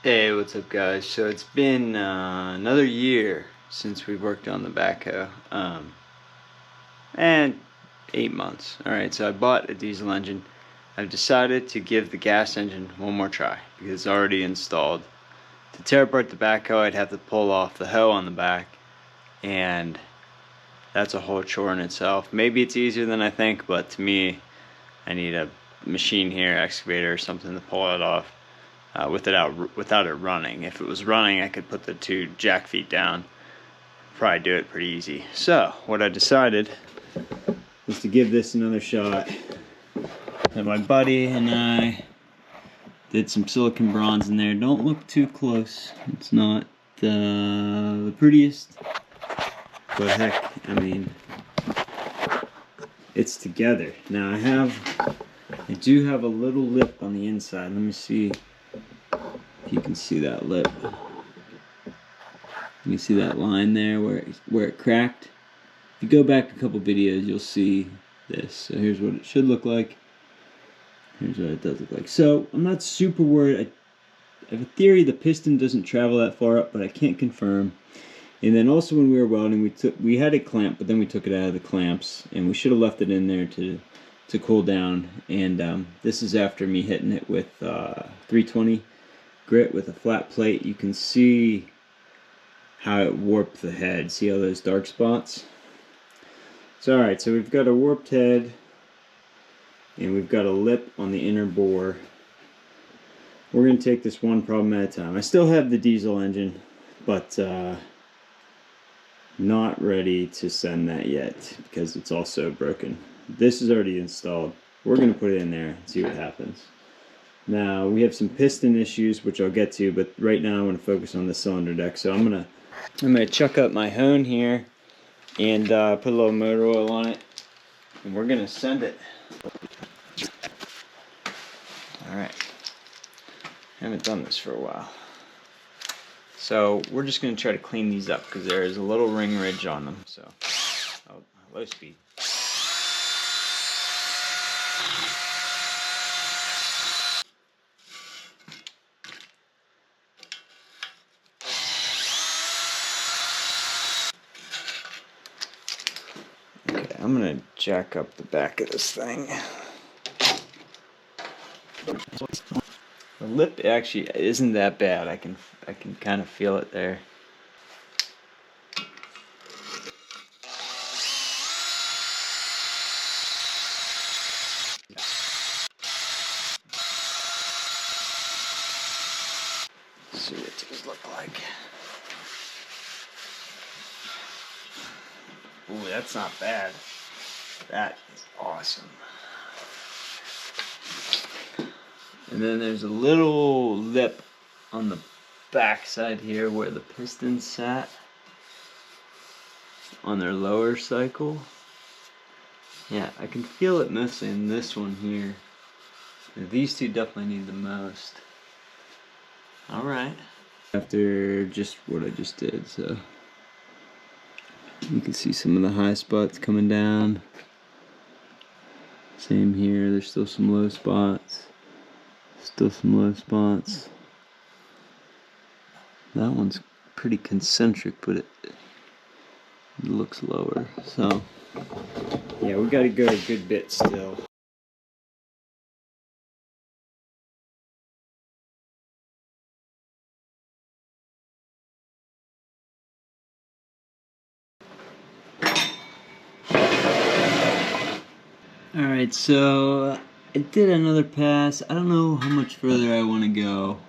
Hey, what's up guys? So it's been another year since we worked on the backhoe, and 8 months. Alright, so I bought a diesel engine. I've decided to give the gas engine one more try because it's already installed. To tear apart the backhoe, I'd have to pull off the hoe on the back, and that's a whole chore in itself. Maybe it's easier than I think, but to me, I need a machine here, excavator or something to pull it off. Without it running. If it was running, I could put the two jack feet down, probably do it pretty easy. So what I decided was to give this another shot. And my buddy and I did some silicon bronze in there. Don't look too close. It's not the prettiest, but heck, I mean, it's together. Now I do have a little lip on the inside. Let me see. You can see that lip. You see that line there where it cracked. If you go back a couple videos, you'll see this. So here's what it should look like. Here's what it does look like. So I'm not super worried. I have a theory the piston doesn't travel that far up, but I can't confirm. And then also when we were welding, we had it clamped, but then we took it out of the clamps, and we should have left it in there to cool down. And this is after me hitting it with 320 grit with a flat plate. You can see how it warped the head. See all those dark spots? So alright, so we've got a warped head and we've got a lip on the inner bore. We're going to take this one problem at a time. I still have the diesel engine, but not ready to send that yet because it's also broken. This is already installed. We're going to put it in there and see what happens. Now we have some piston issues which I'll get to, but right now I want to focus on the cylinder deck. So I'm gonna chuck up my hone here and put a little motor oil on it, and we're gonna send it. All right, haven't done this for a while, so we're just gonna try to clean these up because there is a little ring ridge on them. So, low speed. I'm gonna jack up the back of this thing. The lip actually isn't that bad. I can kind of feel it there. Let's see what these look like. Ooh, that's not bad. That is awesome. And then there's a little lip on the back side here where the pistons sat on their lower cycle. Yeah, I can feel it mostly in this one here. These two definitely need the most. Alright. After just what I just did, so you can see some of the high spots coming down. Same here, there's still some low spots. Still some low spots. That one's pretty concentric, but it looks lower. So, yeah, we gotta go a good bit still. Alright, so I did another pass. I don't know how much further I want to go.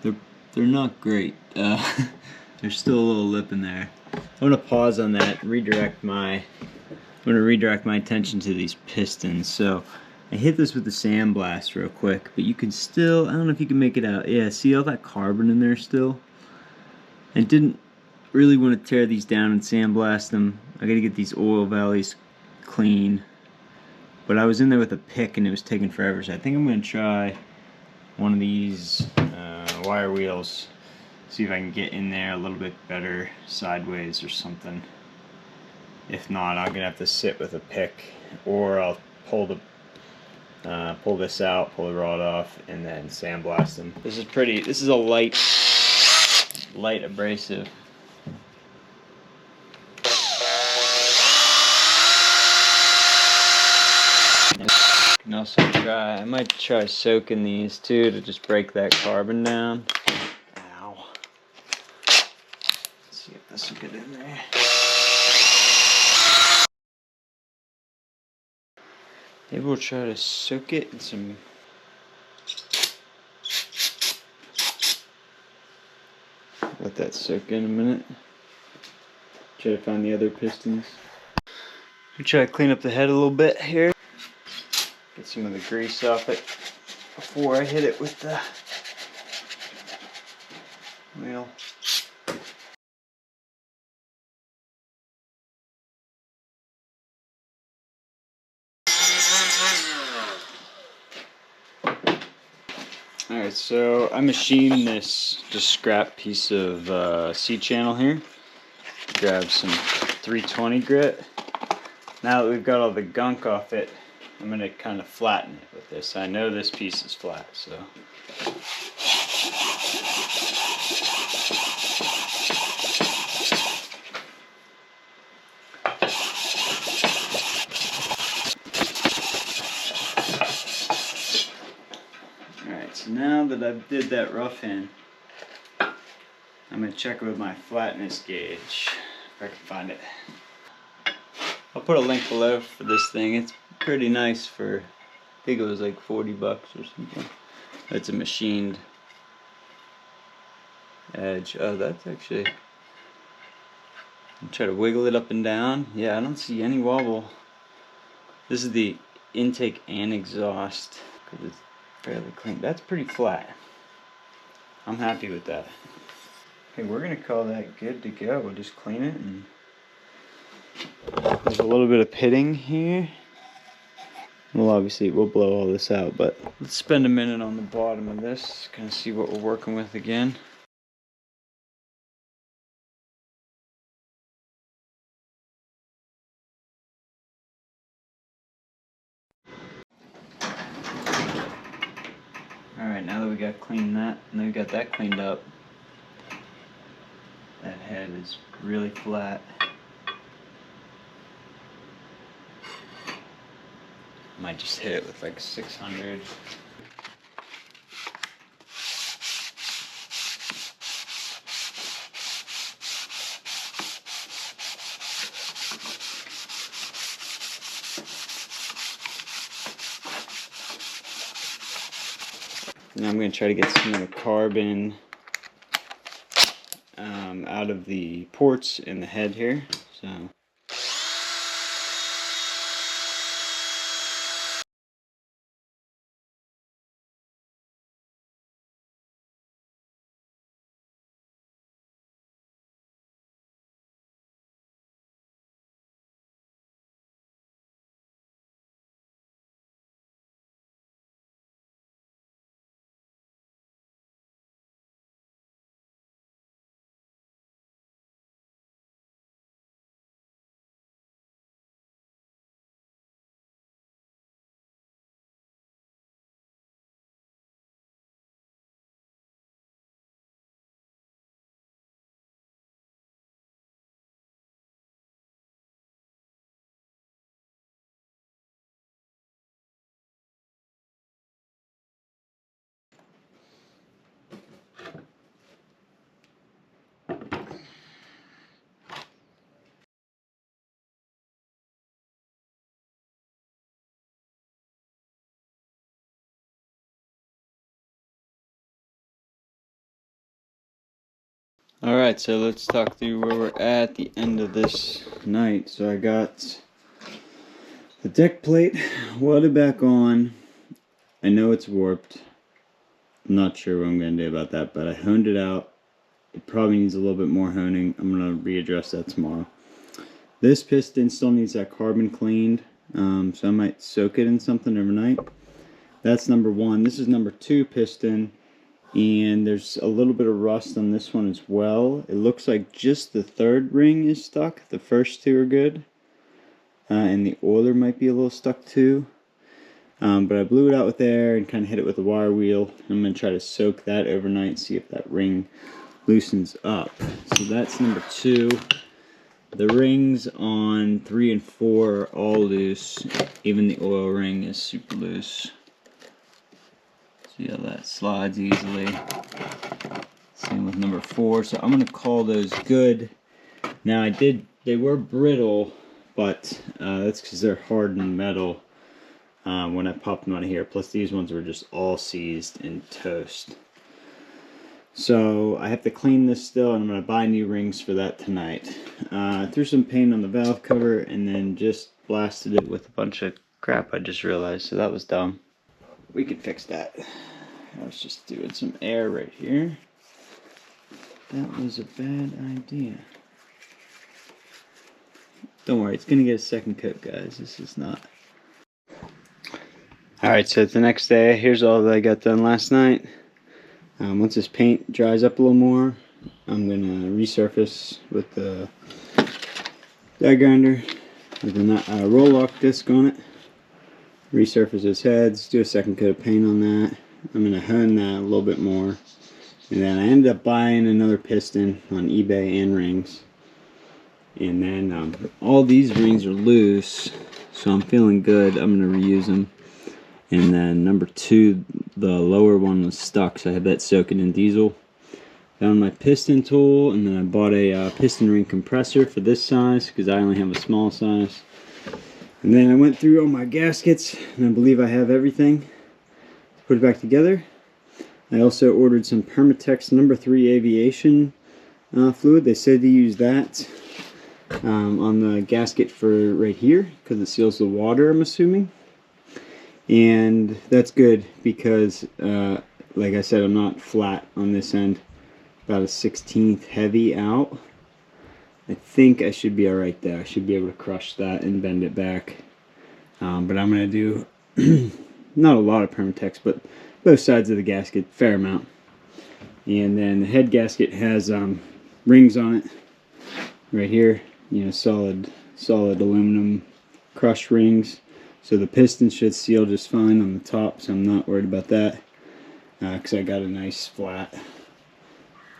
They're not great. There's still a little lip in there. I'm gonna pause on that. I'm gonna redirect my attention to these pistons. So I hit this with the sandblast real quick, but you can still, I don't know if you can make it out. Yeah, see all that carbon in there still? I didn't really want to tear these down and sandblast them. I gotta get these oil valleys clean, but I was in there with a pick and it was taking forever, so I think I'm going to try one of these wire wheels, see if I can get in there a little bit better sideways or something. If not, I'm going to have to sit with a pick, or I'll pull the pull this out, pull the rod off, and then sandblast them. This is a light abrasive. You can also I might try soaking these too to just break that carbon down. Ow. Let's see if this will get in there. Maybe we'll try to soak it in some. Let that soak in a minute. Try to find the other pistons. We try to clean up the head a little bit here. Get some of the grease off it before I hit it with the wheel. Alright, so I machined this just scrap piece of C-channel here. Grab some 320 grit. Now that we've got all the gunk off it, I'm going to kind of flatten it with this. I know this piece is flat, so. Alright, so now that I've did that rough in, I'm going to check with my flatness gauge, if I can find it. I'll put a link below for this thing. It's pretty nice for, I think it was like 40 bucks or something. It's a machined edge. Oh, that's actually, I'll try to wiggle it up and down. Yeah, I don't see any wobble. This is the intake and exhaust, because it's fairly clean. That's pretty flat. I'm happy with that. Okay, we're gonna call that good to go. We'll just clean it, and there's a little bit of pitting here. Well, obviously we'll blow all this out, but let's spend a minute on the bottom of this, kind of see what we're working with again. Alright, now that we got that cleaned up, that head is really flat. Might just hit it with like 600. Now I'm going to try to get some of the carbon out of the ports in the head here. So. Alright, so let's talk through where we're at the end of this night. So I got the deck plate welded back on. I know it's warped. I'm not sure what I'm going to do about that, but I honed it out. It probably needs a little bit more honing. I'm going to readdress that tomorrow. This piston still needs that carbon cleaned, so I might soak it in something overnight. That's number one. This is number two piston. And there's a little bit of rust on this one as well. It looks like just the third ring is stuck. The first two are good. And the oiler might be a little stuck too. But I blew it out with air and kind of hit it with a wire wheel. I'm going to try to soak that overnight, see if that ring loosens up. So that's number 2. The rings on 3 and 4 are all loose. Even the oil ring is super loose. See how that slides easily. Same with number 4. So I'm going to call those good. Now they were brittle, but that's because they're hardened metal when I popped them out of here. Plus these ones were just all seized in toast. So I have to clean this still, and I'm going to buy new rings for that tonight. I threw some paint on the valve cover and then just blasted it with a bunch of crap I just realized, so that was dumb. We can fix that. I was just doing some air right here. That was a bad idea. Don't worry, it's going to get a second coat, guys. This is not... Alright, so it's the next day. Here's all that I got done last night. Once this paint dries up a little more, I'm going to resurface with the die grinder with a roll lock disc on it. Resurface those heads, do a second coat of paint on that. I'm going to hone that a little bit more. And then I ended up buying another piston on eBay and rings. And then all these rings are loose, so I'm feeling good. I'm going to reuse them. And then number 2, the lower one was stuck, so I had that soaking in diesel. Found my piston tool, and then I bought a piston ring compressor for this size, because I only have a small size. And then I went through all my gaskets, and I believe I have everything. Put it back together. I also ordered some Permatex number 3 aviation fluid. They said to use that on the gasket for right here, because it seals the water, I'm assuming. And that's good because, like I said, I'm not flat on this end. About a 1/16 heavy out. I think I should be alright there. I should be able to crush that and bend it back. But I'm going to do not a lot of Permatex, but both sides of the gasket, fair amount. And then the head gasket has rings on it right here. You know, solid aluminum crush rings. So the piston should seal just fine on the top, so I'm not worried about that. Because I got a nice flat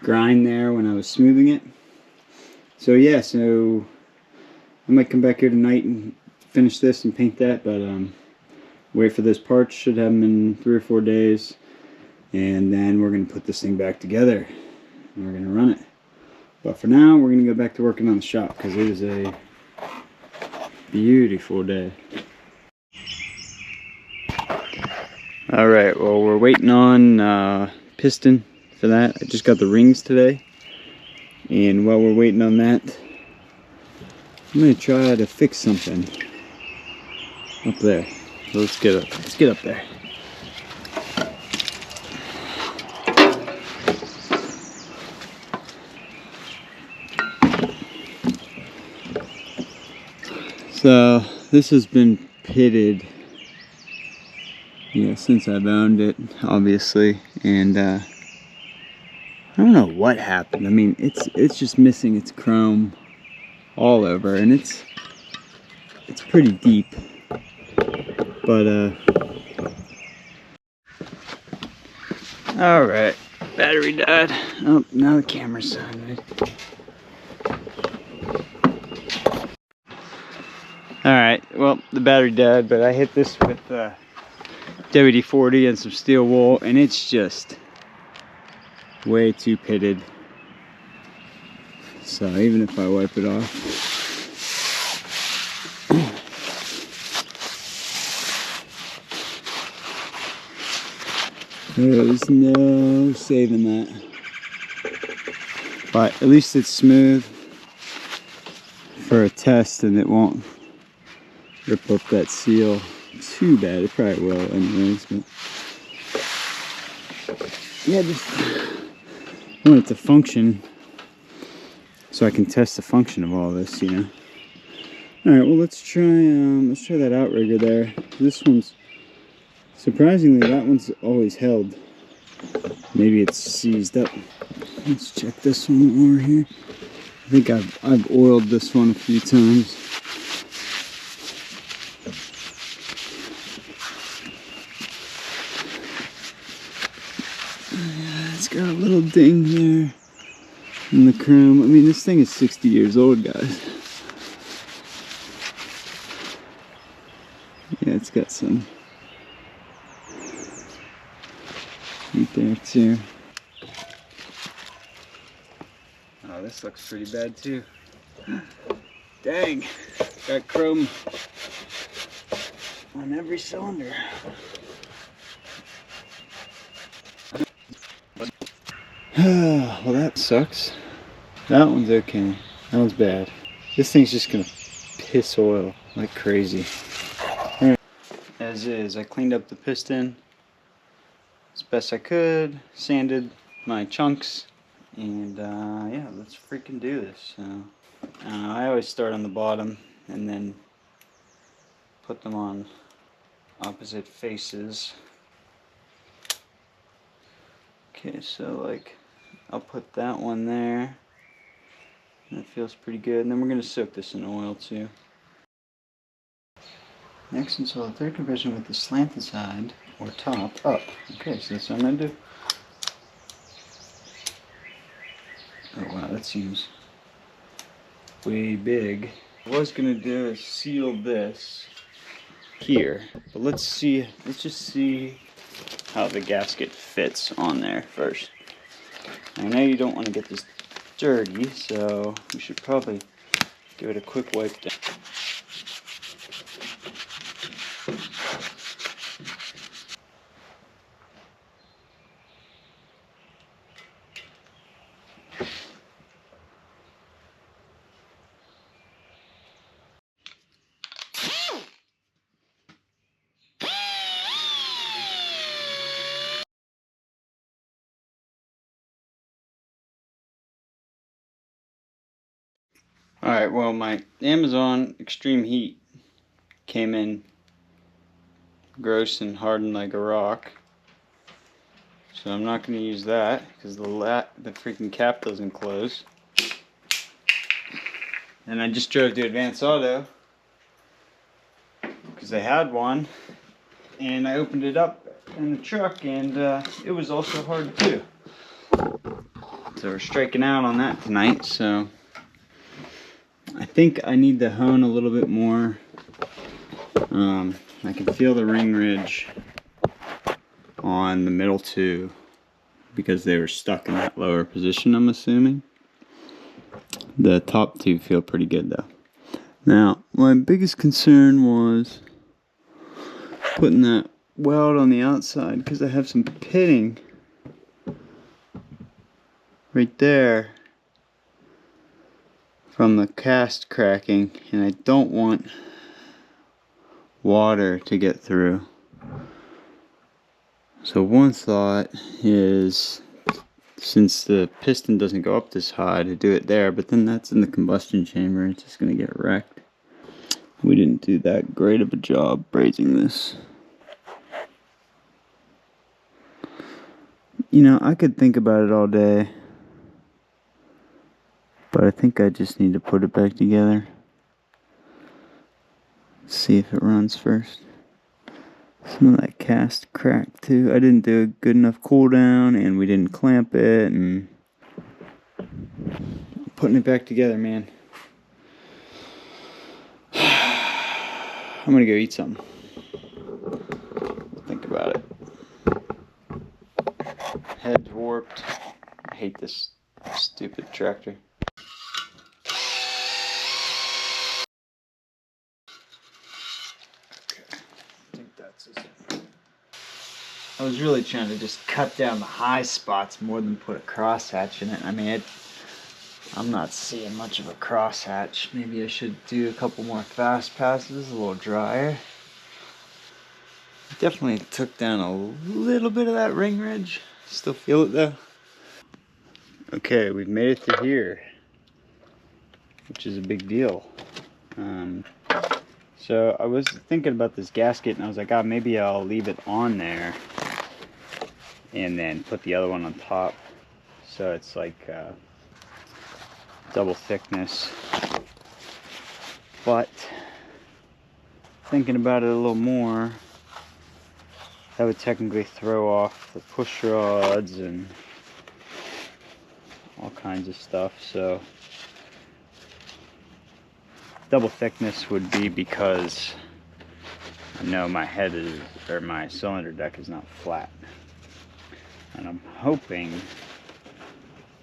grind there when I was smoothing it. So yeah, so I might come back here tonight and finish this and paint that, but wait for those parts. Should have them in 3 or 4 days. And then we're going to put this thing back together. And we're going to run it. But for now, we're going to go back to working on the shop because it is a beautiful day. Alright, well, we're waiting on piston for that. I just got the rings today. And while we're waiting on that, I'm going to try to fix something up there. So let's get up there. So this has been pitted, since I've owned it, obviously, and I don't know what happened. I mean, it's just missing its chrome all over, and it's pretty deep. But all right, battery died. Oh, now the camera's sideways. Alright, well, the battery died, but I hit this with WD-40 and some steel wool, and it's just way too pitted. So even if I wipe it off, there's no saving that. But at least it's smooth for a test, and it won't rip up that seal too bad. It probably will anyways, but yeah, just want it to function so I can test the function of all this, Alright, well, let's try that outrigger there. This one's surprisingly, that one's always held. Maybe it's seized up. Let's check this one more here. I think I've oiled this one a few times. It's got a little ding there in the chrome. I mean, this thing is 60 years old, guys. Yeah, it's got some right there too. Oh, this looks pretty bad too. Dang, got chrome on every cylinder. Well, that sucks. That one's okay. That one's bad. This thing's just gonna piss oil like crazy. Right. As is, I cleaned up the piston as best I could, sanded my chunks, and yeah, let's freaking do this. So, I always start on the bottom and then put them on opposite faces. Okay, so like I'll put that one there. That feels pretty good. And then we're going to soak this in oil too. Next, install the third compression with the slanted side or top up. Okay, so that's what I'm going to do. Oh wow, that seems way big. What I was going to do is seal this here. But let's just see how the gasket fits on there first. I know you don't want to get this dirty, so we should probably give it a quick wipe down. Alright, well, my Amazon Extreme Heat came in gross and hardened like a rock. So I'm not going to use that because the freaking cap doesn't close. And I just drove to Advance Auto because they had one. And I opened it up in the truck and it was also hard too. So we're striking out on that tonight. So I think I need to hone a little bit more. I can feel the ring ridge on the middle two because they were stuck in that lower position, I'm assuming. The top two feel pretty good though. Now, my biggest concern was putting that weld on the outside because I have some pitting right there from the cast cracking, and I don't want water to get through. So one thought is, since the piston doesn't go up this high, to do it there, but then that's in the combustion chamber, it's just going to get wrecked. We didn't do that great of a job brazing this. You know, I could think about it all day, but I think I just need to put it back together. See if it runs first. Some of that cast cracked too. I didn't do a good enough cool down, and we didn't clamp it, and putting it back together, man. I'm gonna go eat something. Think about it. Head's warped. I hate this stupid tractor. I was really trying to just cut down the high spots more than put a crosshatch in it. I mean, I'm not seeing much of a crosshatch. Maybe I should do a couple more fast passes, a little drier. Definitely took down a little bit of that ring ridge. Still feel it though. Okay, we've made it to here, which is a big deal. So I was thinking about this gasket, and I was like, maybe I'll leave it on there and then put the other one on top, so it's like double thickness. But thinking about it a little more, that would technically throw off the push rods and all kinds of stuff. So double thickness would be because I know my head is, or my cylinder deck is not flat, and I'm hoping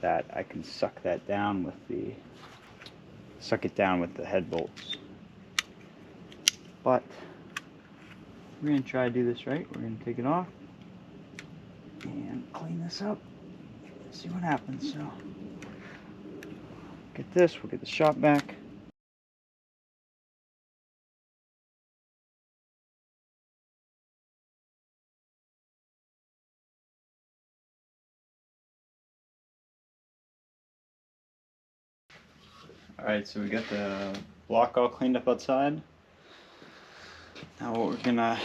that I can suck it down with the head bolts. But we're gonna try to do this right. We're gonna take it off and clean this up, see what happens. So get this, we'll get the shop back. Alright, so we got the block all cleaned up outside. Now what we're gonna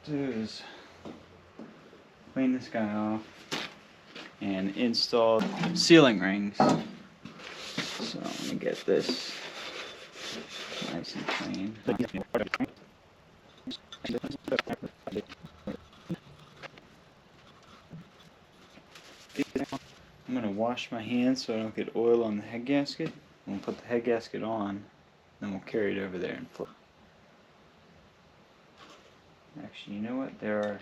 do is clean this guy off and install ceiling rings. So I'm gonna get this nice and clean. I'm gonna wash my hands so I don't get oil on the head gasket. We'll put the head gasket on, then we'll carry it over there and flip. Actually, you know what? There are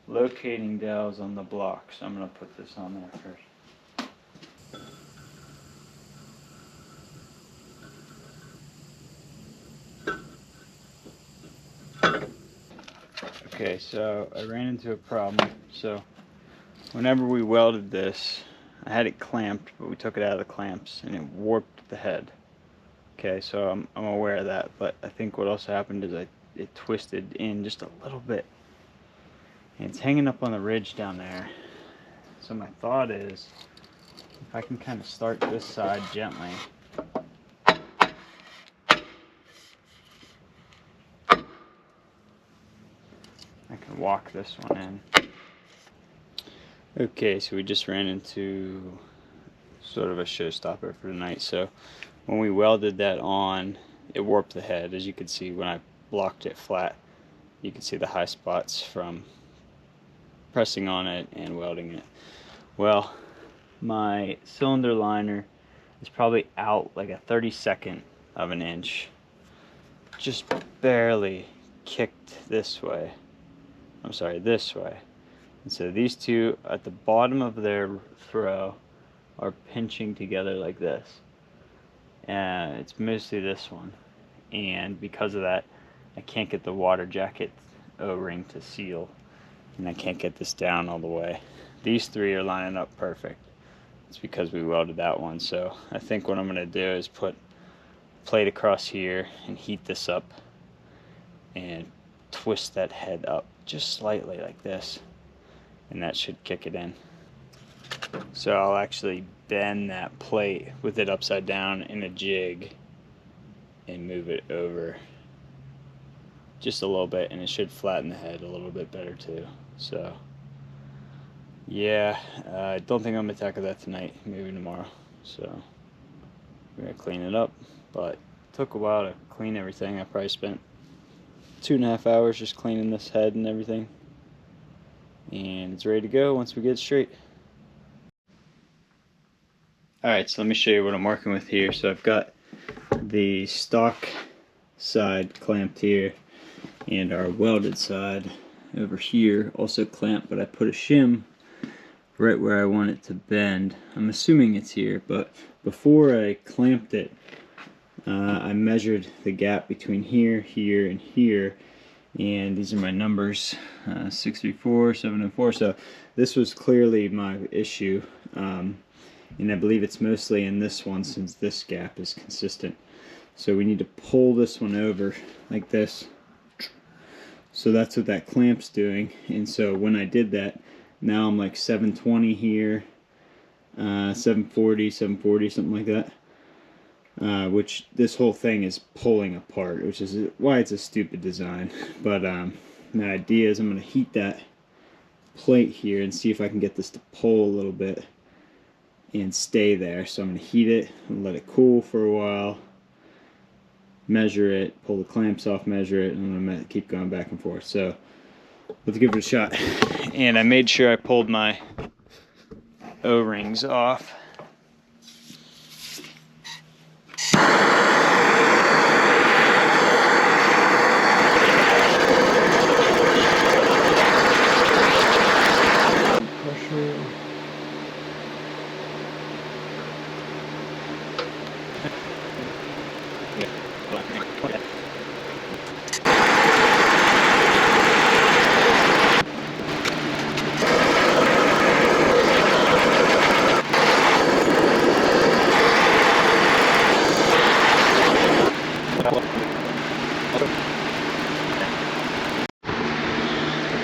locating dowels on the block, so I'm gonna put this on there first. Okay, so I ran into a problem. So whenever we welded this, I had it clamped, but we took it out of the clamps and it warped the head. Okay, so I'm aware of that, but I think what also happened is it twisted in just a little bit. And it's hanging up on the ridge down there. So my thought is, if I can kind of start this side gently. I can walk this one in. Okay, so we just ran into sort of a showstopper for tonight. So when we welded that on, it warped the head. As you can see, when I blocked it flat, you can see the high spots from pressing on it and welding it. Well, my cylinder liner is probably out like a 32nd of an inch. Just barely kicked this way. I'm sorry, this way. And so these two at the bottom of their throw are pinching together like this. And it's mostly this one. And because of that, I can't get the water jacket O-ring to seal. And I can't get this down all the way. These three are lining up perfect. It's because we welded that one. So I think what I'm going to do is put a plate across here and heat this up and twist that head up just slightly like this, and that should kick it in. So I'll actually bend that plate with it upside down in a jig and move it over just a little bit, and it should flatten the head a little bit better too. So yeah, I don't think I'm gonna tackle that tonight, maybe tomorrow. So we're gonna clean it up, but it took a while to clean everything. I probably spent 2.5 hours just cleaning this head and everything, and it's ready to go once we get it straight. Alright, so let me show you what I'm working with here. So I've got the stock side clamped here and our welded side over here also clamped, but I put a shim right where I want it to bend. I'm assuming it's here, but before I clamped it, I measured the gap between here, here, and here, and these are my numbers, 634, 704. So this was clearly my issue, and I believe it's mostly in this one since this gap is consistent. So we need to pull this one over like this. So that's what that clamp's doing. And so when I did that, now I'm like 720 here, 740, 740, something like that. Which this whole thing is pulling apart, which is why it's a stupid design. But my idea is I'm going to heat that plate here and see if I can get this to pull a little bit and stay there. So I'm going to heat it and let it cool for a while, measure it, pull the clamps off, measure it, and I'm going to keep going back and forth. So let's give it a shot. And I made sure I pulled my O-rings off.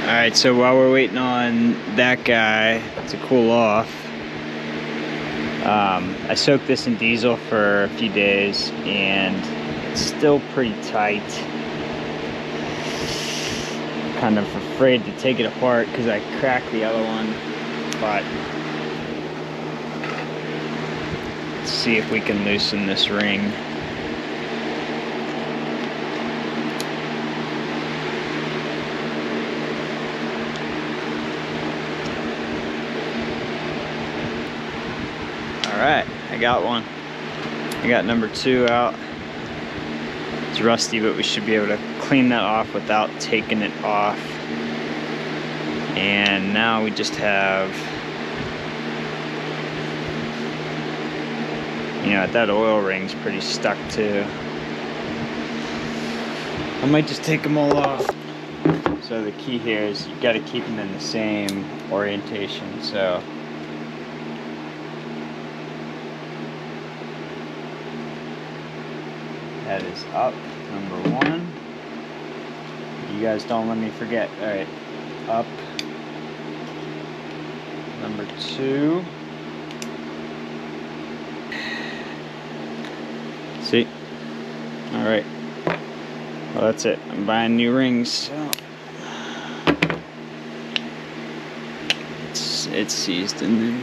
Alright, so while we're waiting on that guy to cool off, I soaked this in diesel for a few days and it's still pretty tight. I'm kind of afraid to take it apart because I cracked the other one, but let's see if we can loosen this ring. Alright, I got one. I got number 2 out. It's rusty, but we should be able to clean that off without taking it off. And now we just have, you know, that oil ring's pretty stuck too. I might just take them all off. So the key here is you gotta keep them in the same orientation. So that is up, number 1. You guys don't let me forget. Alright, up. Number 2. See? Alright. Well, that's it. I'm buying new rings, so it's seized in there.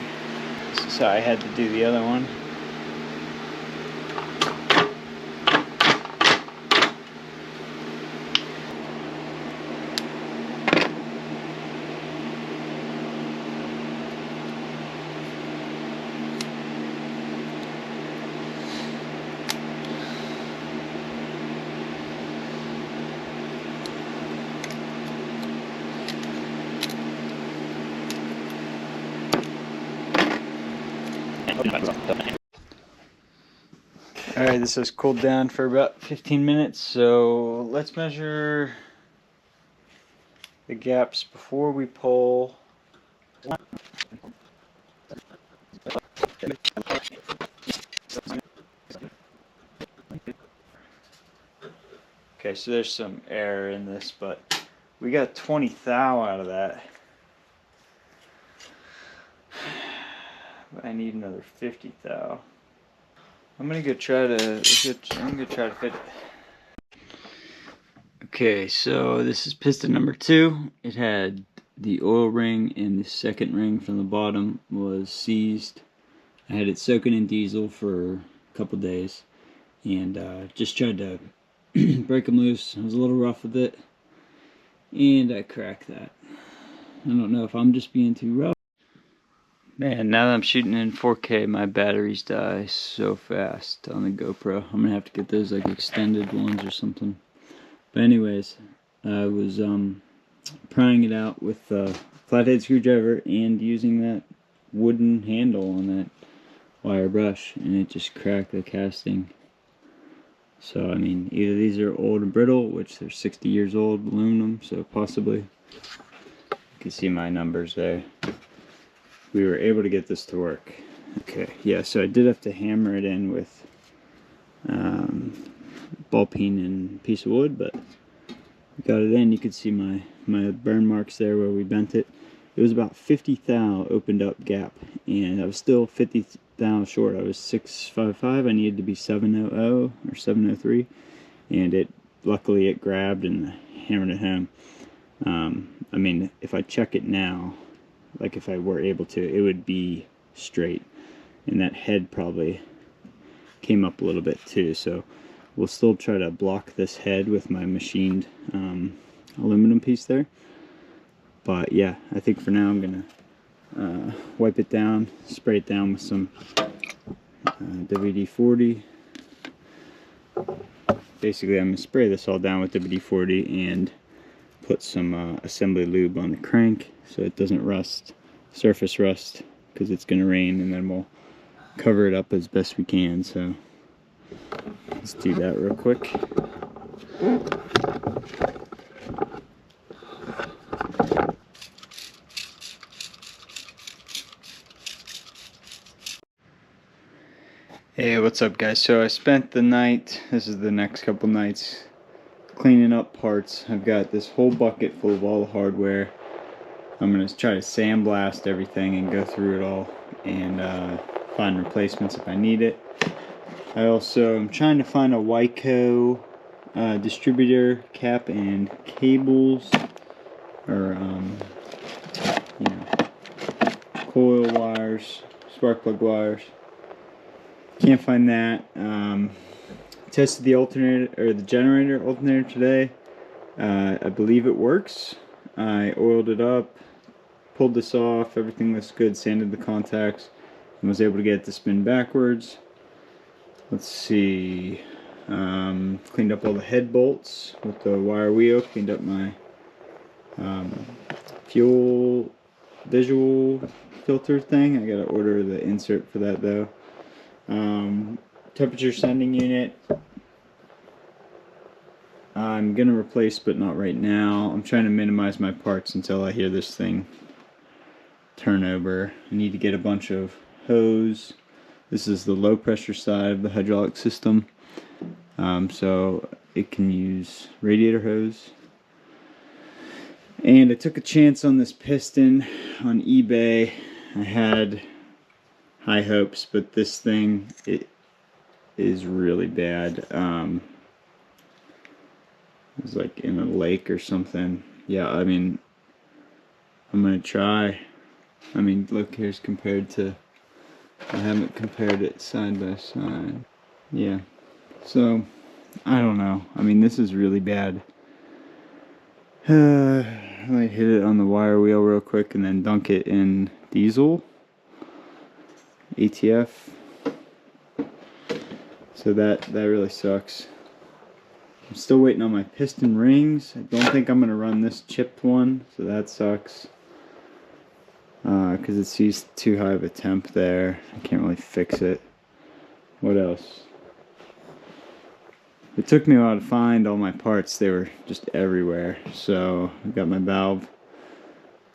So I had to do the other one. Alright, this has cooled down for about 15 minutes, so let's measure the gaps before we pull. Okay, so there's some air in this, but we got 20 thou out of that. But I need another 50 thou. I'm gonna try to fit it. Okay, so this is piston number 2. It had the oil ring and the second ring from the bottom was seized. I had it soaking in diesel for a couple days and just tried to break them loose. I was a little rough with it and I cracked that. I don't know if I'm just being too rough. Man, now that I'm shooting in 4K, my batteries die so fast on the GoPro. I'm gonna have to get those like extended ones or something. But anyways, I was prying it out with a flathead screwdriver and using that wooden handle on that wire brush, and it just cracked the casting. So I mean, either these are old and brittle, which they're 60 years old aluminum, so possibly. You can see my numbers there. We were able to get this to work. Okay, yeah, so I did have to hammer it in with ball peen and piece of wood, but we got it in. You could see my burn marks there where we bent it. It was about 50 thou opened up gap, and I was still 50 thou short. I was 655. I needed to be 700 or 703, and luckily it grabbed and hammered it home. I mean, if I check it now, like if I were able to, it would be straight, and that head probably came up a little bit too. So we'll still try to block this head with my machined aluminum piece there, But yeah, I think for now I'm gonna wipe it down, spray it down with some WD-40. Basically, I'm gonna spray this all down with WD-40 and put some assembly lube on the crank so it doesn't rust, surface rust, because it's gonna rain, and then we'll cover it up as best we can. So let's do that real quick. Hey, what's up guys? So I spent the night, this is the next couple nights, cleaning up parts. I've got this whole bucket full of all the hardware. I'm going to try to sandblast everything and go through it all and find replacements if I need it. I also am trying to find a Backhoe distributor cap and cables, or you know, coil wires, spark plug wires. Can't find that. Tested the alternator, or the generator alternator today. I believe it works. I oiled it up, pulled this off, everything looks good, sanded the contacts, and was able to get it to spin backwards. Let's see. Cleaned up all the head bolts with the wire wheel, cleaned up my fuel visual filter thing. I gotta order the insert for that though. Temperature sending unit I'm gonna replace, but not right now. I'm trying to minimize my parts until I hear this thing turn over. I need to get a bunch of hose. This is the low pressure side of the hydraulic system, so it can use radiator hose. And I took a chance on this piston on eBay. I had high hopes, but this thing, it is really bad. It was like in a lake or something. Yeah, I mean, I'm gonna try. I mean, look, here's compared to, I haven't compared it side by side. Yeah, so I don't know. I mean, this is really bad. I might hit it on the wire wheel real quick and then dunk it in diesel ATF. So that really sucks. I'm still waiting on my piston rings. I don't think I'm gonna run this chipped one, so that sucks. Because it sees too high of a temp there. I can't really fix it. What else? It took me a while to find all my parts. They were just everywhere. So I've got my valve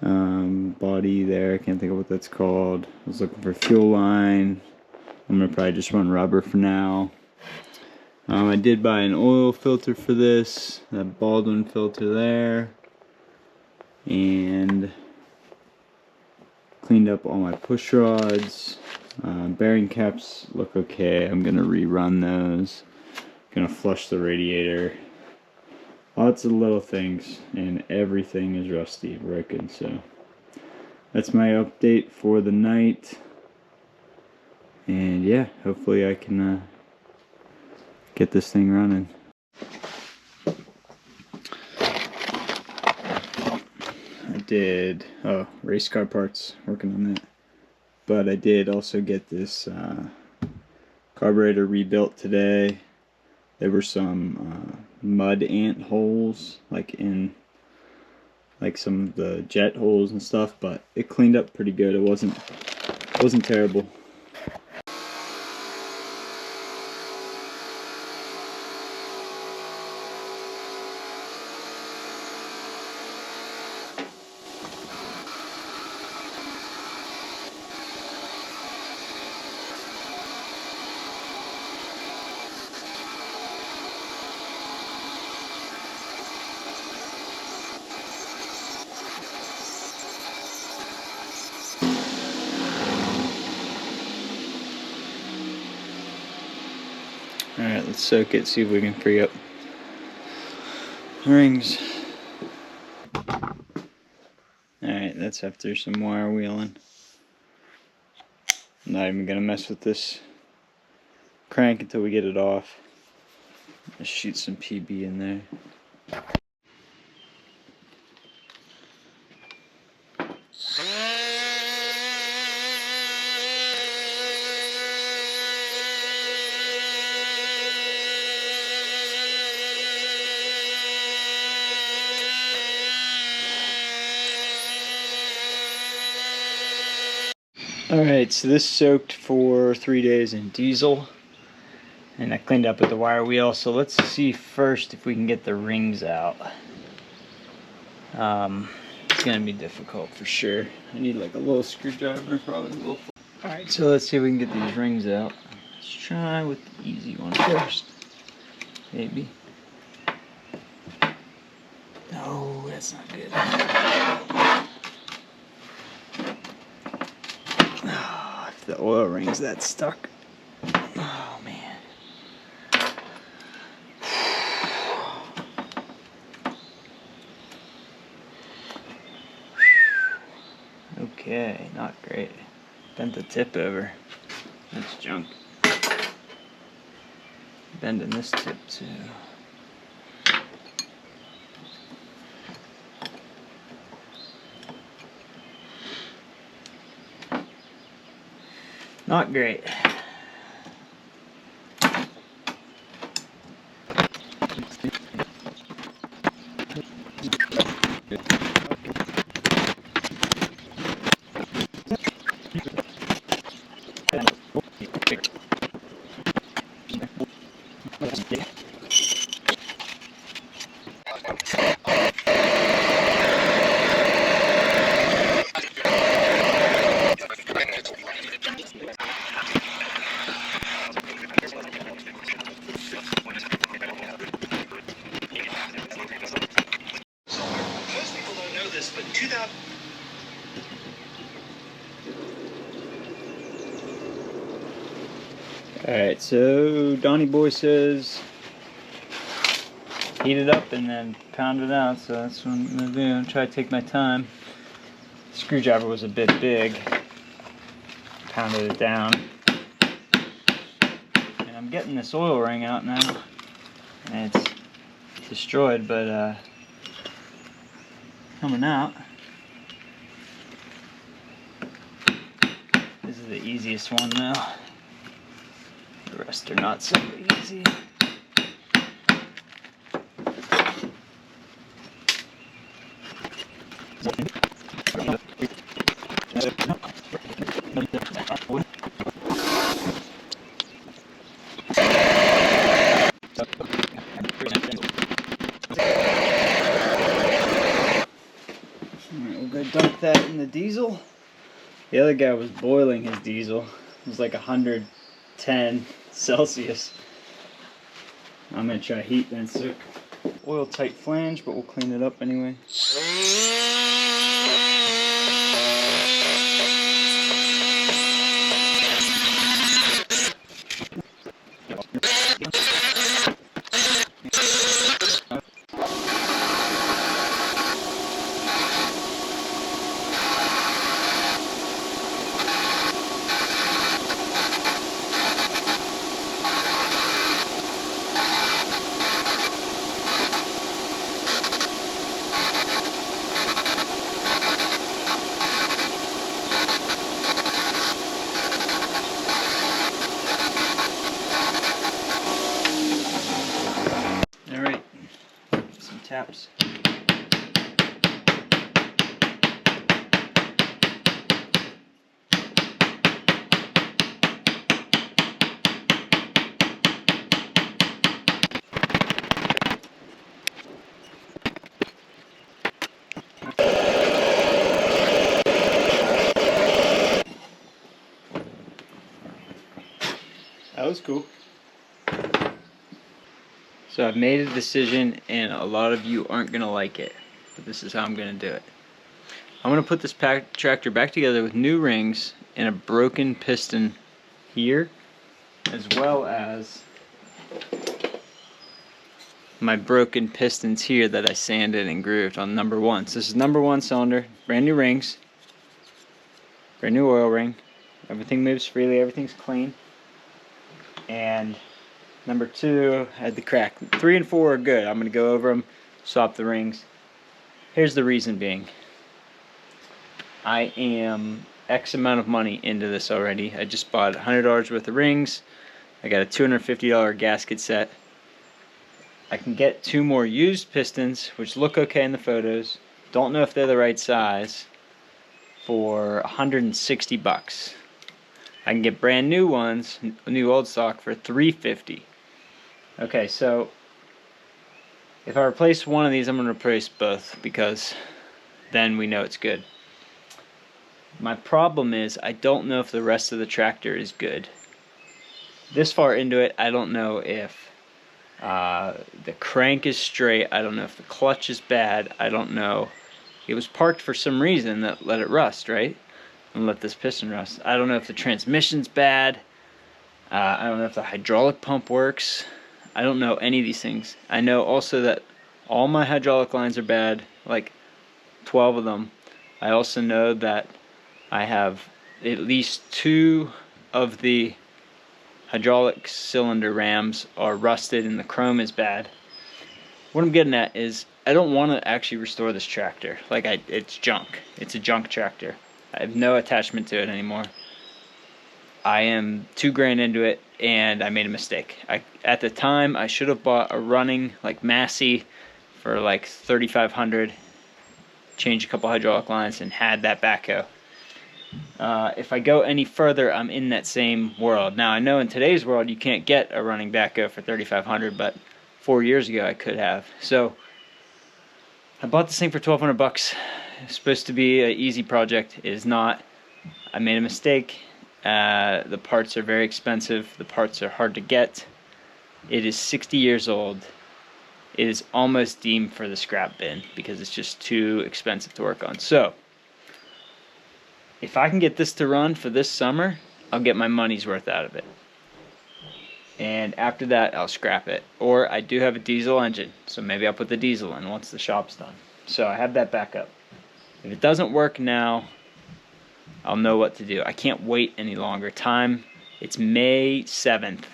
body there. I can't think of what that's called. I was looking for fuel line. I'm gonna probably just run rubber for now. I did buy an oil filter for this, that Baldwin filter there, and cleaned up all my push rods. Bearing caps look okay. I'm gonna rerun those. Gonna flush the radiator. Lots of little things, and everything is rusty, broken. So that's my update for the night. And yeah, hopefully I can get this thing running. I did, race car parts, working on that. But I did also get this carburetor rebuilt today. There were some mud ant holes, like in like some of the jet holes and stuff, but it cleaned up pretty good. It wasn't terrible. Alright, let's soak it, see if we can free up the rings. Alright, that's after some wire wheeling. I'm not even gonna mess with this crank until we get it off. Just shoot some PB in there. Alright, so this soaked for 3 days in diesel, and I cleaned up with the wire wheel. So let's see first if we can get the rings out. It's gonna be difficult for sure. I need like a little screwdriver, probably a little. Alright, so let's see if we can get these rings out. Let's try with the easy one first. Maybe. No, that's not good. Oh, if the oil ring's that stuck. Oh man. Okay, not great. Bent the tip over. That's junk. Bending this tip too. Not great. Alright, so Donnie Boy says heat it up and then pound it out, so that's what I'm going to do. Try to take my time. The screwdriver was a bit big. Pounded it down. And I'm getting this oil ring out now. And it's destroyed, but coming out. This is the easiest one now. The rest are not so easy. Alright, we'll go dunk that in the diesel. The other guy was boiling his diesel. It was like 110 Celsius. I'm gonna try heat then soak. Oil tight flange, but we'll clean it up anyway. Alright, some taps. That was cool. So I've made a decision, and a lot of you aren't going to like it, but this is how I'm going to do it. I'm going to put this tractor back together with new rings and a broken piston here, as well as my broken pistons here that I sanded and grooved on number 1. So this is number 1 cylinder, brand new rings, brand new oil ring, everything moves freely, everything's clean. And number 2 had the crack. 3 and 4 are good. I'm going to go over them, swap the rings. Here's the reason being. I am X amount of money into this already. I just bought $100 worth of rings. I got a $250 gasket set. I can get 2 more used pistons, which look okay in the photos. Don't know if they're the right size. for 160 bucks. I can get brand new ones, new old stock, for 350. Okay, so if I replace one of these, I'm going to replace both because then we know it's good. My problem is I don't know if the rest of the tractor is good. This far into it, I don't know if the crank is straight. I don't know if the clutch is bad. I don't know. It was parked for some reason that let it rust, right? And let this piston rust. I don't know if the transmission's bad. I don't know if the hydraulic pump works. I don't know any of these things. I know also that all my hydraulic lines are bad, like 12 of them. I also know that I have at least 2 of the hydraulic cylinder rams are rusted and the chrome is bad. What I'm getting at is I don't want to actually restore this tractor. It's junk. It's a junk tractor. I have no attachment to it anymore. I am $2,000 into it and I made a mistake. At the time I should have bought a running like Massey for like $3,500, changed a couple hydraulic lines and had that backhoe. If I go any further, I'm in that same world. Now I know in today's world you can't get a running backhoe for $3,500, but 4 years ago I could have. So I bought this thing for 1,200 bucks. It's supposed to be an easy project. It is not. I made a mistake. The parts are very expensive. The parts are hard to get. It is 60 years old. It is almost deemed for the scrap bin because it's just too expensive to work on. So if I can get this to run for this summer, I'll get my money's worth out of it. And after that, I'll scrap it. Or I do have a diesel engine, so maybe I'll put the diesel in once the shop's done. So I have that backup. If it doesn't work now, I'll know what to do. I can't wait any longer. It's May 7th.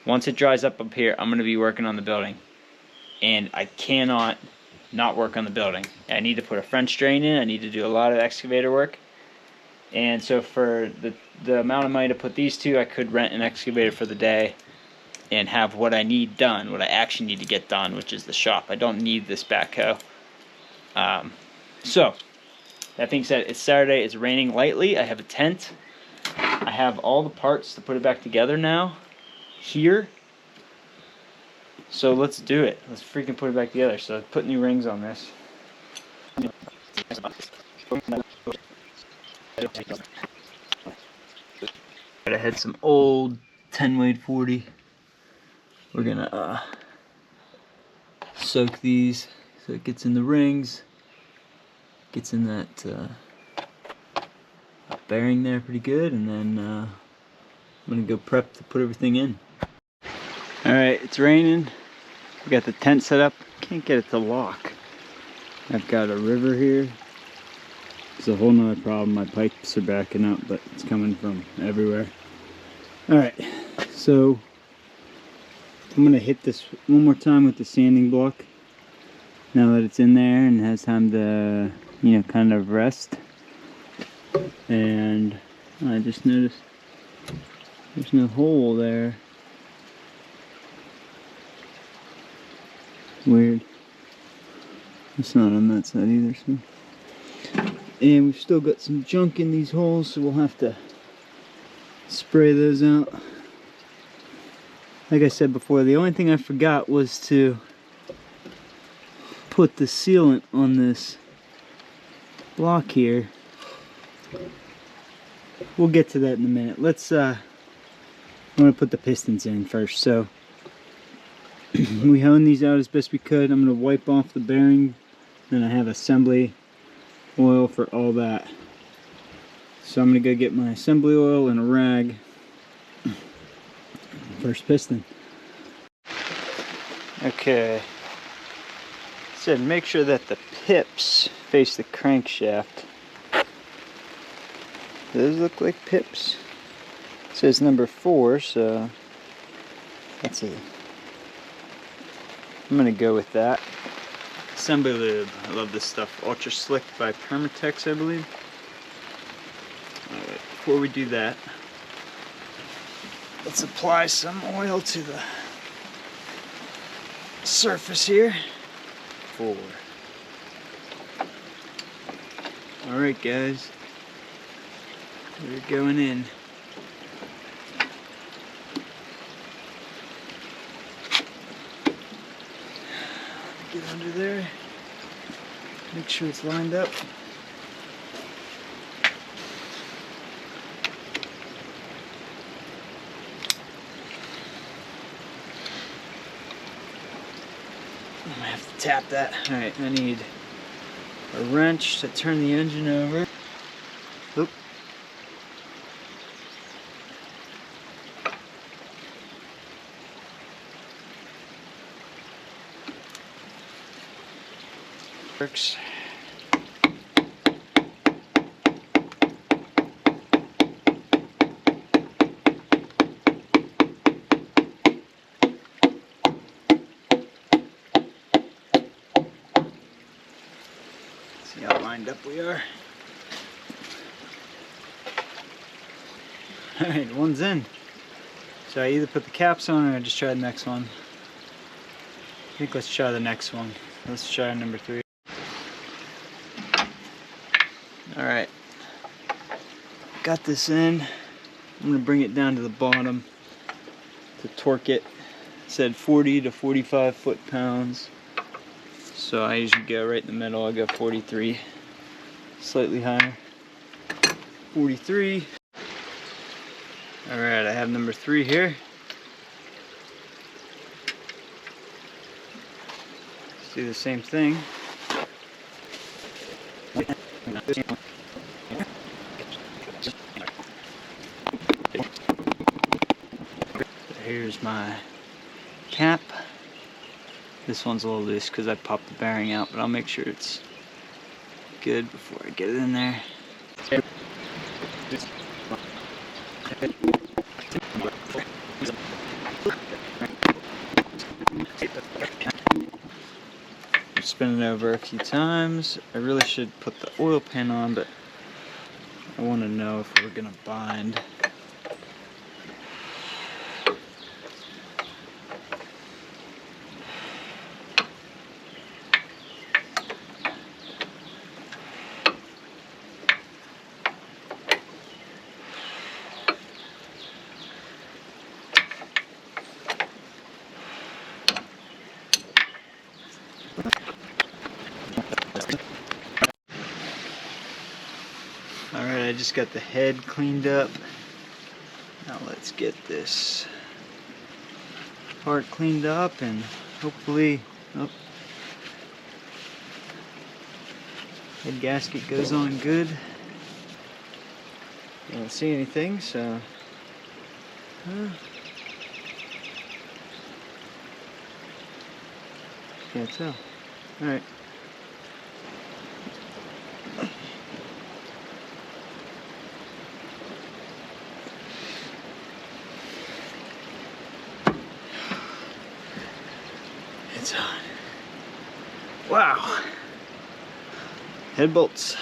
Once it dries up here, I'm going to be working on the building. And I cannot not work on the building. I need to put a French drain in. I need to do a lot of excavator work. And so for the amount of money to put these two, I could rent an excavator for the day and have what I need done, what I actually need to get done, which is the shop. I don't need this backhoe. So, that being said, it's Saturday. It's raining lightly. I have a tent. I have all the parts to put it back together now here. So let's do it. Let's freaking put it back together. So put new rings on this. I had some old 10 weight 40. We're gonna soak these so it gets in the rings, gets in that bearing there pretty good, and then I'm gonna go prep to put everything in. Alright, it's raining. We got the tent set up. Can't get it to lock. I've got a river here. It's a whole nother problem. My pipes are backing up, but it's coming from everywhere. Alright, so I'm gonna hit this one more time with the sanding block. Now that it's in there and has time to, you know, kind of rest. And I just noticed there's no hole there. Weird. It's not on that side either, so. And we've still got some junk in these holes, so we'll have to spray those out. Like I said before, the only thing I forgot was to put the sealant on this block here. We'll get to that in a minute. I'm gonna put the pistons in first. So we honed these out as best we could. I'm gonna wipe off the bearing, and I have assembly oil for all that. So I'm gonna go get my assembly oil and a rag. First piston. Okay. Said make sure that the pips face the crankshaft. Those look like pips. It says number 4, so that's it. I'm gonna go with that. Assembly lube. I love this stuff. Ultra Slick by Permatex, I believe. Alright, before we do that, let's apply some oil to the surface here. 4. Alright guys, we're going in. Get under there, make sure it's lined up. I'm gonna have to tap that. Alright, I need a wrench to turn the engine over. Oop. Works. See how lined up we are. Alright, one's in. So I either put the caps on or I just try the next one. I think let's try the next one. Let's try number 3. Alright. Got this in. I'm going to bring it down to the bottom to torque it. It said 40 to 45 foot-pounds. So I usually go right in the middle. I go 43. Slightly higher. 43. Alright, I have number 3 here. Let's do the same thing. Here's my cap. This one's a little loose because I popped the bearing out, but I'll make sure it's good before I get it in there. I'm spinning it over a few times. I really should put the oil pan on, but I want to know if we're going to bind. Alright, I just got the head cleaned up. Now let's get this part cleaned up and hopefully, oh, head gasket goes on good. I don't see anything, so can't tell. Alright. It's on. Wow. Head bolts.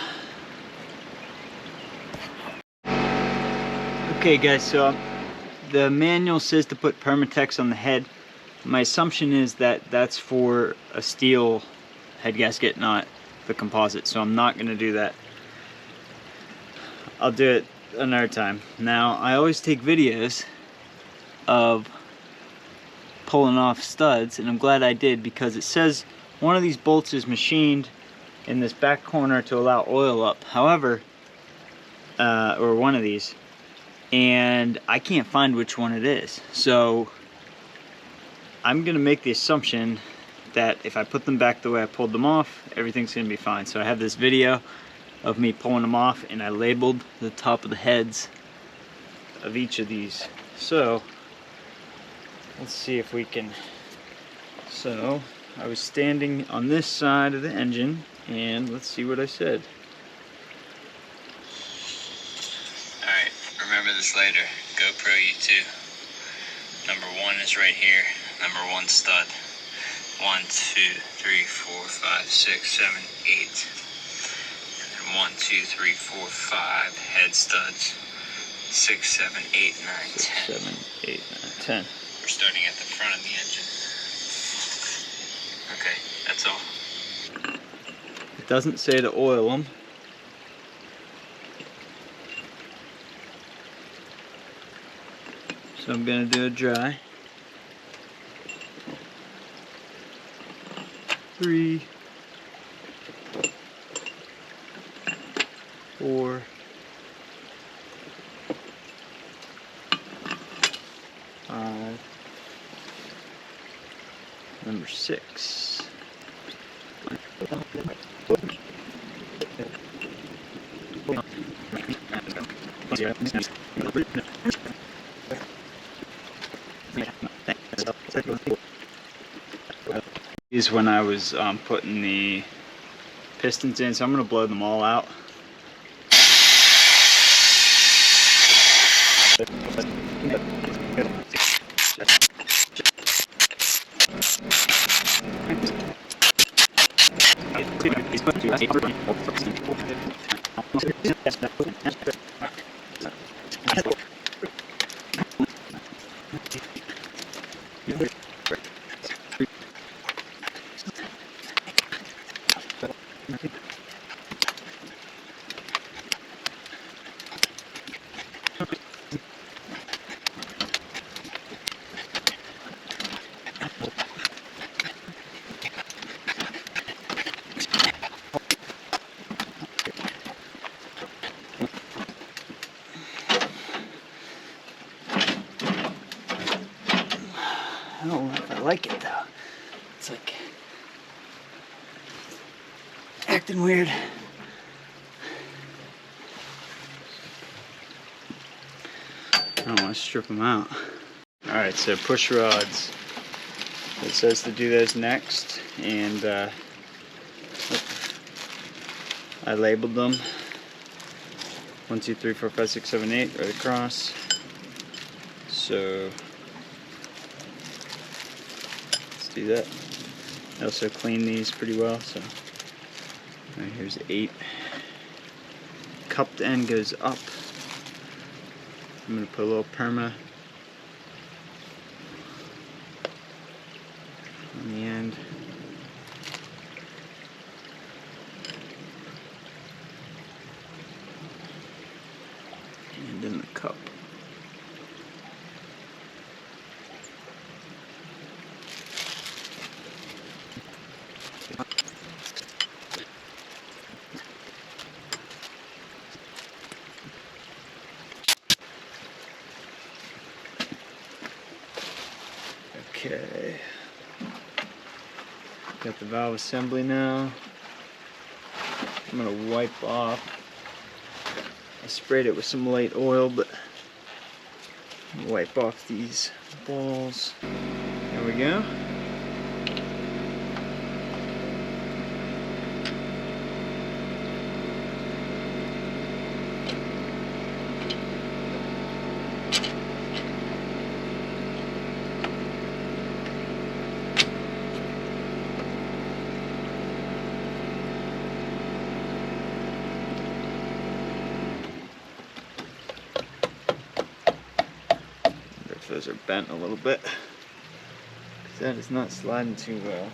Okay guys, so the manual says to put Permatex on the head. My assumption is that that's for a steel head gasket, not the composite, so I'm not going to do that. I'll do it another time. Now, I always take videos of pulling off studs, and I'm glad I did because it says one of these bolts is machined in this back corner to allow oil up. However, or one of these, and I can't find which one it is. So I'm gonna make the assumption that if I put them back the way I pulled them off, everything's gonna be fine. So I have this video of me pulling them off, and I labeled the top of the heads of each of these. So let's see if we can. So I was standing on this side of the engine, and let's see what I said. Alright, remember this later. GoPro you too. Number 1 is right here. Number 1 stud. 1, 2, 3, 4, 5, 6, 7, 8. And then 1, 2, 3, 4, 5 head studs. 6, 7, 8, 9, 10. 7, 8, 9, 10. We're starting at the front of the engine. Okay, that's all. It doesn't say to oil them. So I'm gonna do a dry. 3, 4, 5, number 6. Is when I was putting the pistons in, so I'm going to blow them all out. I don't know if I like it though. It's like acting weird. I don't want to strip them out. Alright, so push rods. It says to do those next, and I labeled them 1, 2, 3, 4, 5, 6, 7, 8 right across. So let's do that. I also clean these pretty well. So right, here's 8. Cupped end goes up. I'm gonna put a little perma on the end. And in the cup. Okay. Got the valve assembly now. I'm gonna wipe off. I sprayed it with some light oil, but I'm gonna wipe off these balls. There we go. Those are bent a little bit, because that is not sliding too well.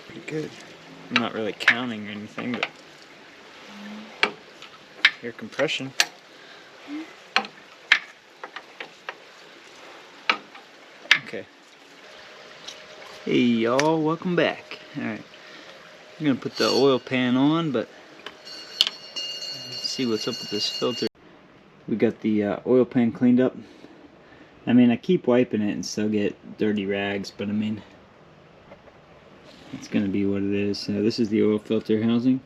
Pretty good. I'm not really counting or anything, but air compression. Okay. Hey y'all, welcome back. Alright. I'm gonna put the oil pan on, but let's see what's up with this filter. We got the oil pan cleaned up. I mean, I keep wiping it and still get dirty rags, but I mean, it's gonna be what it is. So this is the oil filter housing.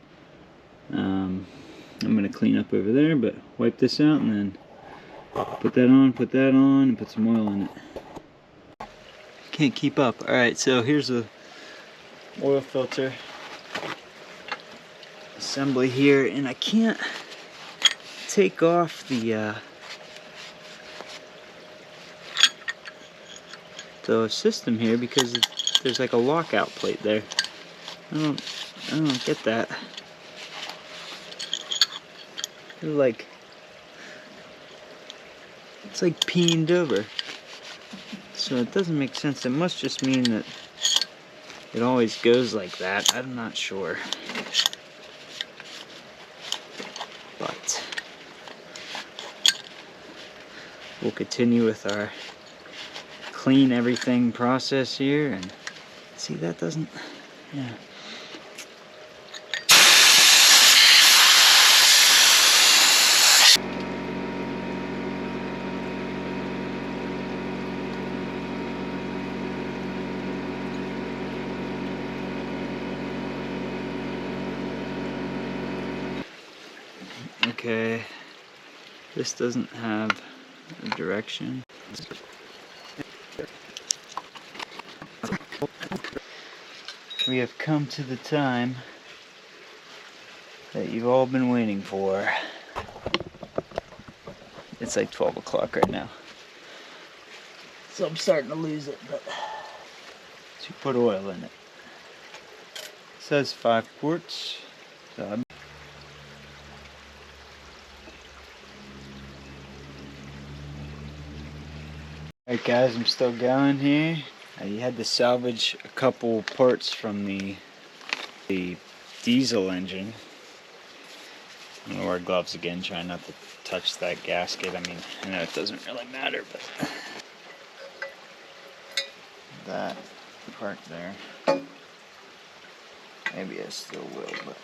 I'm gonna clean up over there, but wipe this out and then put that on, and put some oil in it. Can't keep up. Alright, so here's the oil filter assembly here, and I can't take off the system here because there's like a lockout plate there. I don't get that. like, it's like peened over. So it doesn't make sense. It must just mean that it always goes like that. I'm not sure. But we'll continue with our clean everything process here. And see, that doesn't, yeah. Okay, this doesn't have a direction. We have come to the time that you've all been waiting for. It's like 12 o'clock right now. So I'm starting to lose it, but to put oil in it. It says 5 quarts. So I'm Alright guys, I'm still going here. You had to salvage a couple parts from the diesel engine. I'm gonna wear gloves again, trying not to touch that gasket. I mean, I know it doesn't really matter, but that part there, maybe I still will, but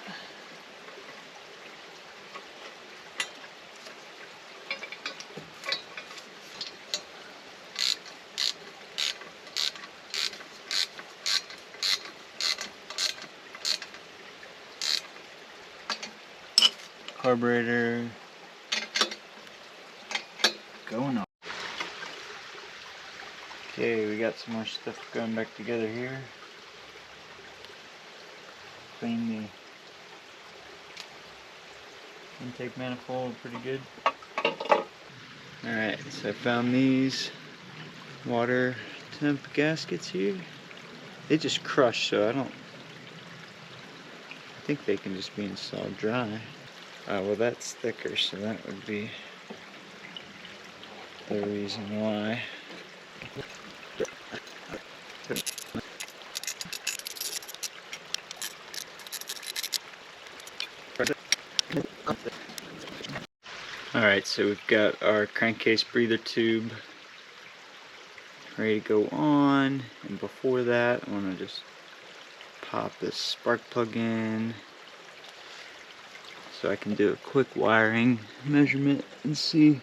carburetor going on. Okay, we got some more stuff going back together here. Clean the intake manifold pretty good. Alright, so I found these water temp gaskets here. They just crush, so I think they can just be installed dry. Well, that's thicker, so that would be the reason why. Alright, so we've got our crankcase breather tube ready to go on, and before that I want to just pop this spark plug in so I can do a quick wiring measurement and see.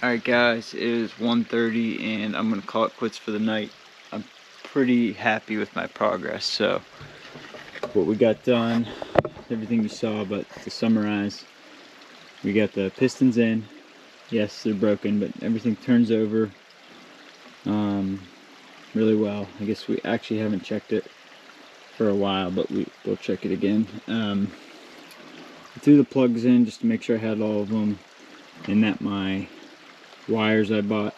Alright guys, it is 1:30 and I'm going to call it quits for the night. I'm pretty happy with my progress. So what we got done, everything you saw, but to summarize, we got the pistons in. Yes, they're broken, but everything turns over really well. I guess we actually haven't checked it for a while, but we'll check it again. I threw the plugs in just to make sure I had all of them and that my wires I bought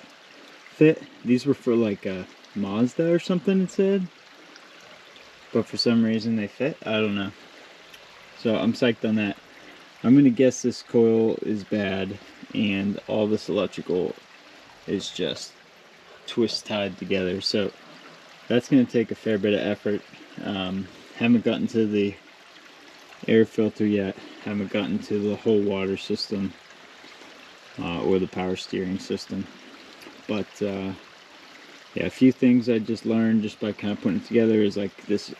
fit. These were for like a Mazda or something, it said, but for some reason they fit. I don't know, so I'm psyched on that. I'm gonna guess this coil is bad and all this electrical is just twist tied together, so that's gonna take a fair bit of effort. Haven't gotten to the air filter yet, haven't gotten to the whole water system or the power steering system, but yeah, a few things I just learned just by kind of putting it together is like this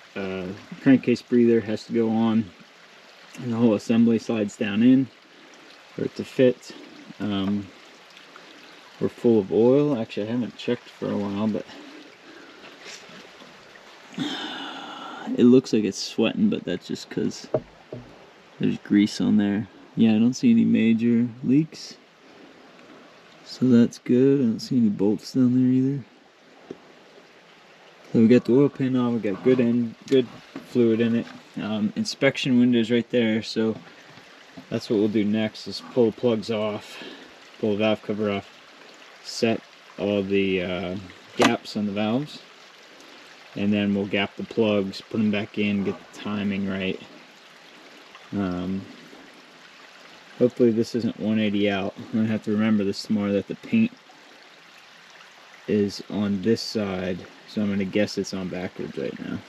crankcase breather has to go on and the whole assembly slides down in for it to fit. We're full of oil. Actually, I haven't checked for a while, but it looks like it's sweating, but that's just because there's grease on there. Yeah, I don't see any major leaks, so that's good. I don't see any bolts down there either. So we got the oil pan on, we got good fluid in it. Inspection windows right there, so that's what we'll do next, is pull the plugs off, pull the valve cover off, set all the gaps on the valves, and then we'll gap the plugs, put them back in, get the timing right. Hopefully this isn't 180 out. I'm gonna have to remember this tomorrow that the paint is on this side, so I'm gonna guess it's on backwards right now.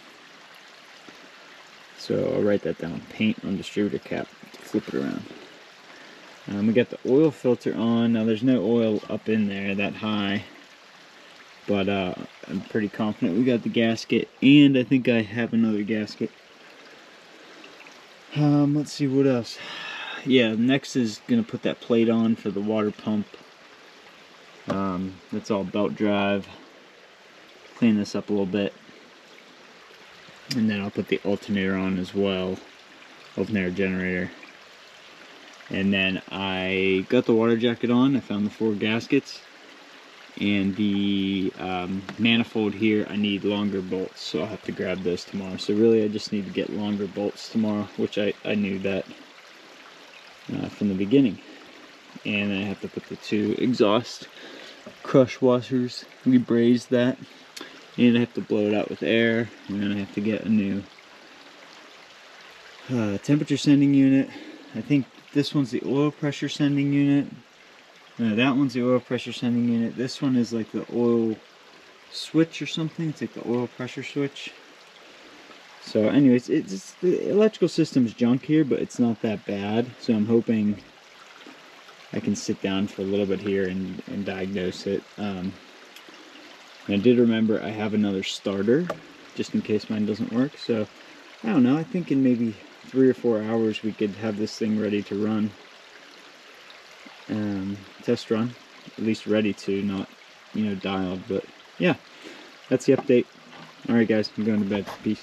So I'll write that down. Paint on distributor cap. Flip it around. We got the oil filter on. Now there's no oil up in there that high, but I'm pretty confident we got the gasket, and I think I have another gasket. Let's see what else. Yeah, next is gonna put that plate on for the water pump. That's all belt drive. Clean this up a little bit, and then I'll put the alternator on as well, alternator generator. And then I got the water jacket on. I found the 4 gaskets, and the manifold here, I need longer bolts, so I'll have to grab those tomorrow. So really I just need to get longer bolts tomorrow, which I knew that from the beginning. And then I have to put the 2 exhaust crush washers, rebraze that, and I have to blow it out with air, and then I have to get a new temperature sending unit. I think this one's the oil pressure sending unit. No, that one's the oil pressure sending unit. This one is like the oil switch or something. It's like the oil pressure switch. So anyways, it's the electrical system's junk here, but it's not that bad. So I'm hoping I can sit down for a little bit here and diagnose it. And I did remember I have another starter, just in case mine doesn't work. So I don't know, I think in maybe 3 or 4 hours we could have this thing ready to run. Test run, at least ready to, not, you know, dialed. But yeah, that's the update. Alright guys, I'm going to bed. Peace.